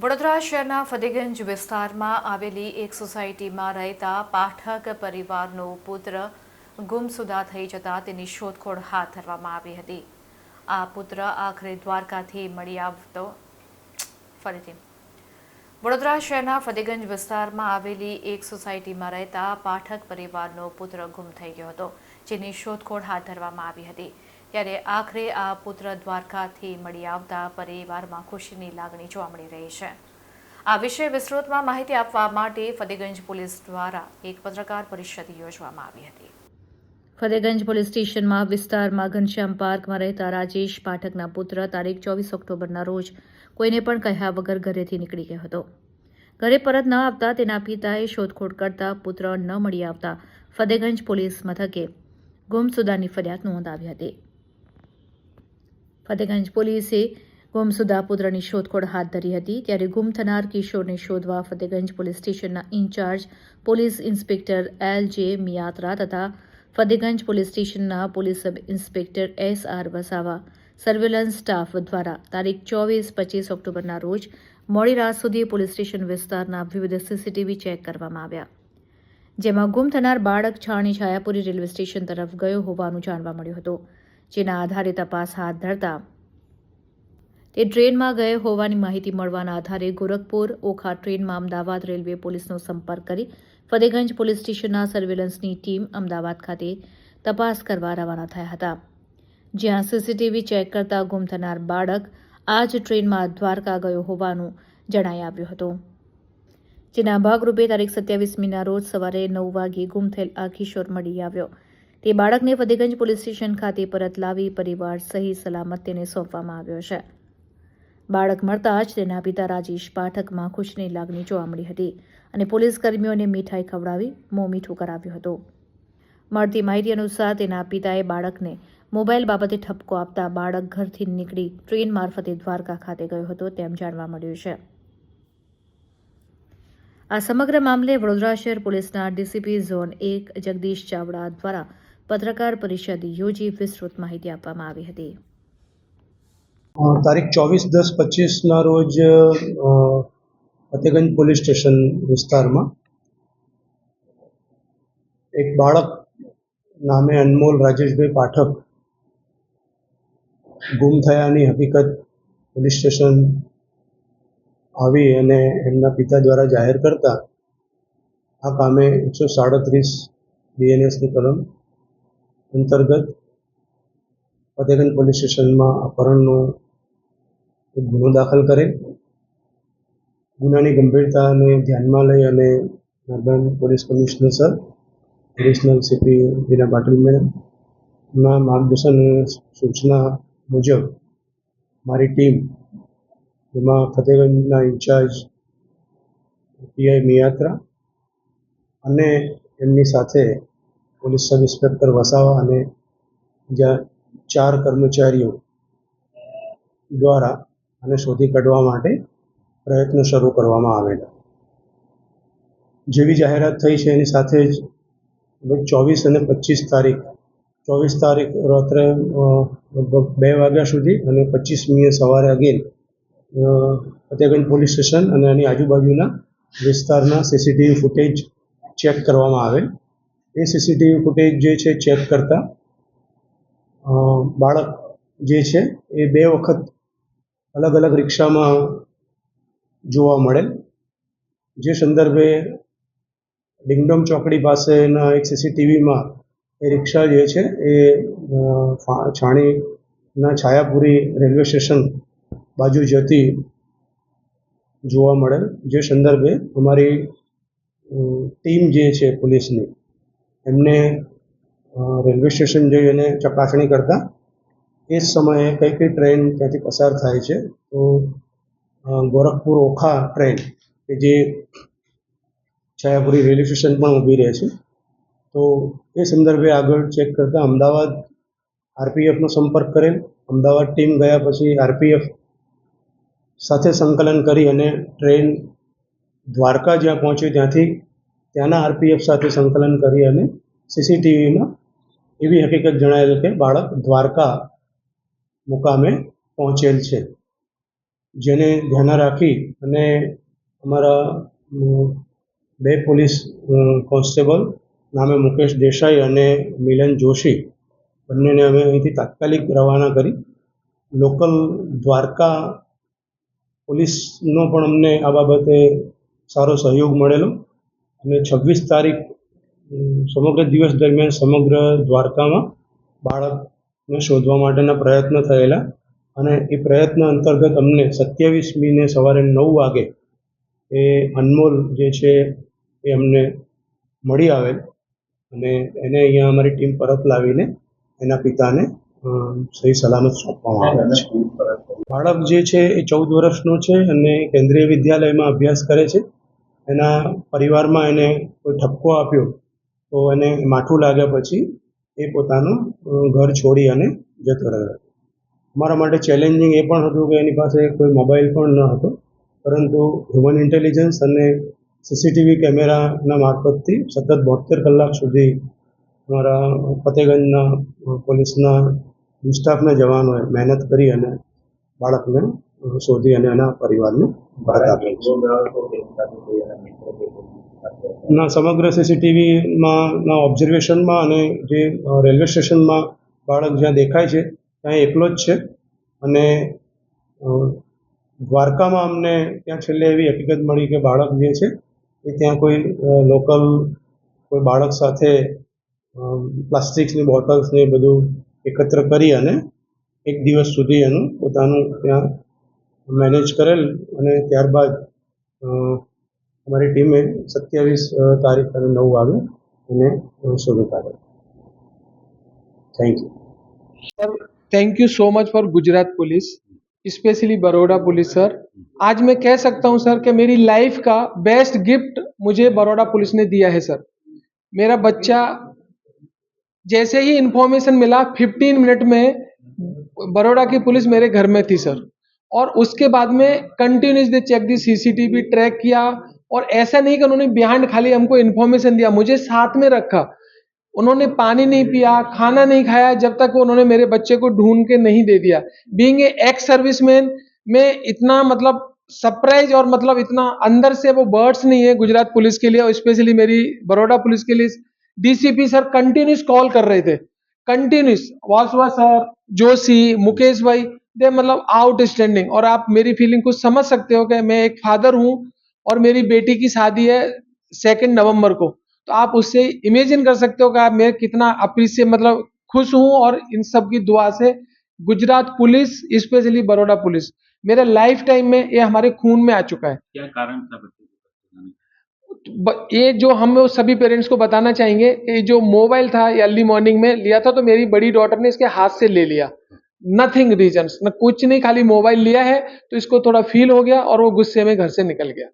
વડોદરા શહેરના ફતેગંજ વિસ્તારમાં આવેલી એક સોસાયટીમાં રહેતા પાઠક પરિવારનો પુત્ર ગુમસુદા થઈ જતા તેની શોધખોળ હાથ ધરવામાં આવી હતી. આ પુત્ર આખરે દ્વારકાથી મળી આવતો ફરીથી વડોદરા શહેરના ફતેગંજ વિસ્તારમાં આવેલી એક સોસાયટીમાં રહેતા પાઠક પરિવારનો પુત્ર ગુમ થઈ ગયો હતો, જેની શોધખોળ હાથ ધરવામાં આવી હતી. ત્યારે આખરે આ પુત્ર દ્વારકાથી મળી આવતા પરિવારમાં ખુશીની લાગણી જોવા મળી રહી છે. આ વિશે વિસ્તૃતમાં માહિતી આપવા માટે ફતેગંજ પોલીસ દ્વારા એક પત્રકાર પરિષદ યોજવામાં આવી હતી. ફતેગંજ પોલીસ સ્ટેશનમાં વિસ્તારમાં ઘનશ્યામ પાર્કમાં રહેતા રાજેશ પાઠકના પુત્ર તારીખ 24 ઓક્ટોબરના રોજ કોઈને પણ કહ્યા વગર ઘરેથી નીકળી ગયો હતો. ઘરે પરત ન આવતા તેના પિતાએ શોધખોળ કરતા પુત્ર ન મળી આવતા ફતેગંજ પોલીસ મથકે ગુમસુદાની ફરિયાદ નોંધાવી હતી. ફતેગંજ પોલીસે ગુમસુદા પુત્રની શોધખોળ હાથ ધરી હતી. ત્યારે ગુમ થનાર કિશોરને શોધવા ફતેગંજ પોલીસ સ્ટેશનના ઇન્ચાર્જ પોલીસ ઇન્સ્પેક્ટર L.J. મિયાત્રા તથા ફતેગંજ પોલીસ સ્ટેશનના police sub inspector S.R. Vasava surveillance staff દ્વારા તારીખ 24-25 ઓક્ટોબરના રોજ મોડી રાત સુધી પોલીસ સ્ટેશન વિસ્તારના વિવિધ CCTV ચેક કરવામાં આવ્યા, જેમાં ગુમ થનાર બાળક છાણી છાયાપુરી રેલવે સ્ટેશન તરફ ગયો હોવાનું જાણવા મળ્યું હતું. જેના આધારે તપાસ હાથ ધરતા તે ટ્રેનમાં ગયો હોવાની માહિતી મળવાના આધારે ગોરખપુર ઓખા ટ્રેનમાં અમદાવાદ રેલવે પોલીસનો સંપર્ક કરી ફતેગંજ પોલીસ સ્ટેશનના સર્વેલન્સની ટીમ અમદાવાદ ખાતે તપાસ કરવા રવાના થયા હતા, જ્યાં CCTV ચેક કરતા ગુમ થનાર બાળક આ જ ટ્રેનમાં દ્વારકા ગયો હોવાનું જણાઈ આવ્યું હતું. જેના ભાગરૂપે તારીખ 27મીના રોજ સવારે 9 વાગે ગુમ થયેલ આ કિશોર મળી આવ્યો. તે બાળકને ફતેગંજ પોલીસ સ્ટેશન ખાતે પરત લાવી પરિવાર સહી સલામત તેને સોંપવામાં આવ્યો છે. બાળક મળતા જ તેના પિતા રાજેશ પાઠકમાં ખુશીની લાગણી જોવા મળી હતી અને પોલીસ કર્મીઓને મીઠાઈ ખવડાવી મોં મીઠું કરાવ્યું હતું. મળતી માહિતી અનુસાર તેના પિતાએ બાળકને મોબાઈલ બાબતે ઠપકો આપતા બાળક ઘરથી નીકળી ટ્રેન મારફતે દ્વારકા ખાતે ગયો હતો તેમ જાણવા મળ્યું છે. આ સમગ્ર મામલે વડોદરા શહેર પોલીસના ડીસીપી ઝોન 1 જગદીશ ચાવડા દ્વારા પત્રકાર પરિષદ યોજી વિસ્તૃત માહિતી આપવામાં આવી હતી. તારીખ 24-10-25ના રોજ ફતેગંજ પોલીસ સ્ટેશન વિસ્તારમાં એક બાળક નામે અનમોલ રાજેશભાઈ પાઠક ગુમ થયાની હકીકત પોલીસ સ્ટેશન આવી અને એમના પિતા દ્વારા જાહેર કરતા આ કામે 137 BNSની કલમ અંતર્ગત ફતેગંજ પોલીસ સ્ટેશનમાં અપહરણનો એક ગુનો દાખલ કરેલ. ગુનાની ગંભીરતાને ધ્યાનમાં લઈ અને Narmad police commissioner sir, additional CP બીના પાટીલ મેડમના માર્ગદર્શન અને સૂચના મુજબ મારી ટીમ, જેમાં ફતેગંજના ઇન્ચાર્જ PI મિયાત્રા અને એમની સાથે પોલીસ સબ ઇન્સ્પેક્ટર વસાવા અને બીજા 4 કર્મચારીઓ દ્વારા આને શોધી કાઢવા માટે પ્રયત્નો શરૂ કરવામાં આવેલા. જેવી જાહેરાત થઈ છે એની સાથે જ 24 અને 25 તારીખ 24 તારીખ રાત્રે લગભગ 2 વાગ્યા સુધી અને 25મીએ સવારે અગેન ફતેગંજ પોલીસ સ્ટેશન અને એની આજુબાજુના વિસ્તારના CCTV ફૂટેજ ચેક કરવામાં આવેલ. એ CCTV ફૂટેજ જે છે ચેક કરતા બાળક જે છે એ 2 વખત અલગ અલગ રિક્ષામાં જોવા મળેલ. જે સંદર્ભે ડિંગડોમ ચોકડી પાસેના એક CCTVમાં એ રિક્ષા જે છે એ છાણીના છાયાપુરી રેલવે સ્ટેશન બાજુ જતી જોવા મળેલ. જે સંદર્ભે અમારી ટીમ જે છે પોલીસની એમને રેલવે સ્ટેશન જઈ અને ચકાસણી કરતા એ જ સમયે કઈ ટ્રેન ત્યાંથી પસાર થાય છે તો ગોરખપુર ઓખા ટ્રેન કે જે છાયાપુરી રેલવે સ્ટેશન પણ ઊભી રહે છે, તો એ સંદર્ભે આગળ ચેક કરતાં અમદાવાદ RPFનો સંપર્ક કરેલ. અમદાવાદ ટીમ ગયા પછી RPF સાથે સંકલન કરી અને ટ્રેન દ્વારકા જ્યાં પહોંચ્યું ત્યાંના RPF સાથે સંકલન કરી અને CCTVમાં એવી હકીકત જણાયેલ કે બાળક દ્વારકા મુકામે પહોંચેલ છે. જેને ધ્યાને રાખી અને અમારા બે પોલીસ કોન્સ્ટેબલ નામે મુકેશ દેસાઈ અને મિલન જોશી બંનેને અમે અહીંથી તાત્કાલિક રવાના કરી. લોકલ દ્વારકા પોલીસનો પણ અમને આ બાબતે સારો સહયોગ મળેલો અને 26 તારીખ સમગ્ર દિવસ દરમિયાન સમગ્ર દ્વારકામાં બાળકને શોધવા માટેના પ્રયત્ન થયેલા અને એ પ્રયત્ન અંતર્ગત અમને 27મીને સવારે 9 વાગે એ અનમોલ જે છે એ અમને મળી આવેલ અને એને અહીંયા અમારી ટીમ પરત લાવીને એના પિતાને સહી સલામત સોંપવામાં આવ્યા છે. બાળક જે છે એ 14 વર્ષનો છે અને કેન્દ્રીય વિદ્યાલયમાં અભ્યાસ કરે છે. એના પરિવારમાં એને કોઈ ઠપકો આપ્યો તો એને માઠું લાગ્યા પછી એ પોતાનું ઘર છોડી અને જતો રહ્યો. અમારા માટે ચેલેન્જિંગ એ પણ હતું કે એની પાસે કોઈ મોબાઈલ પણ ન હતો, પરંતુ હ્યુમન ઇન્ટેલિજન્સ અને સીસીટીવી કેમેરાના મારફતથી સતત 72 કલાક સુધી અમારા ફતેગંજના પોલીસના સ્ટાફના જવાનોએ મહેનત કરી અને બાળકને શોધી અને એના પરિવારને પરત આપ્યો છે. ના સમગ્ર સીસીટીવીમાં ઓબ્ઝર્વેશનમાં અને જે રેલવે સ્ટેશનમાં બાળક જ્યાં દેખાય છે ત્યાં એકલો જ છે અને દ્વારકામાં અમને ત્યાં છેલ્લે એવી હકીકત મળી કે બાળક જે છે એ ત્યાં કોઈ લોકલ કોઈ બાળક સાથે પ્લાસ્ટિક્સની બોટલ્સ ને બધું એકત્ર કરી અને એક દિવસ સુધી એનું પોતાનું ત્યાં મેનેજ કરેલ અને ત્યારબાદ અમારી ટીમે 27 તારીખ અને 9 વાગે એને શોધી કાઢેલ. Thank you sir, thank you so much for Gujarat police, specially Baroda police sir. आज मैं कह सकता हूं सर कि मेरी लाइफ का बेस्ट गिफ्ट मुझे बड़ौदा पुलिस ने दिया है सर. मेरा बच्चा जैसे ही इन्फॉर्मेशन मिला 15 मिनट में बड़ौदा की पुलिस मेरे घर में थी सर, और उसके बाद में कंटिन्यूसली चेक दी, सीसीटीवी ट्रैक किया, और ऐसा नहीं कि उन्होंने बिहाइंड खाली हमको इन्फॉर्मेशन दिया, मुझे साथ में रखा. उन्होंने पानी नहीं पिया, खाना नहीं खाया जब तक उन्होंने मेरे बच्चे को ढूंढ के नहीं दे दिया. बीइंग ए एक्स सर्विसमैन में इतना मतलब सरप्राइज और मतलब इतना अंदर से वो वर्ड्स नहीं है गुजरात पुलिस के लिए, और स्पेशली मेरी बड़ौदा पुलिस के लिए डीसीपी सर कंटिन्यूस कॉल कर रहे थे, कंटिन्यूस. वासवा सर, जोशी, मुकेश भाई, दे मतलब आउटस्टैंडिंग. और आप मेरी फीलिंग कुछ समझ सकते हो कि मैं एक फादर हूं और मेरी बेटी की शादी है 2 नवंबर को, तो आप उससे इमेजिन कर सकते हो कि आप मैं कितना अप्रिशिएट मतलब खुश हूं. और इन सब की दुआ से Gujarat police, specially Baroda police, मेरे लाइफ टाइम में ये हमारे खून में आ चुका है. क्या कारण था बच्चे को? ये जो हम सभी पेरेंट्स को बताना चाहेंगे कि जो मोबाइल था ये अर्ली मॉर्निंग में लिया था, तो मेरी बड़ी डॉटर ने इसके हाथ से ले लिया. नथिंग रीजंस, न कुछ नहीं, खाली मोबाइल लिया है तो इसको थोड़ा फील हो गया और वो गुस्से में घर से निकल गया.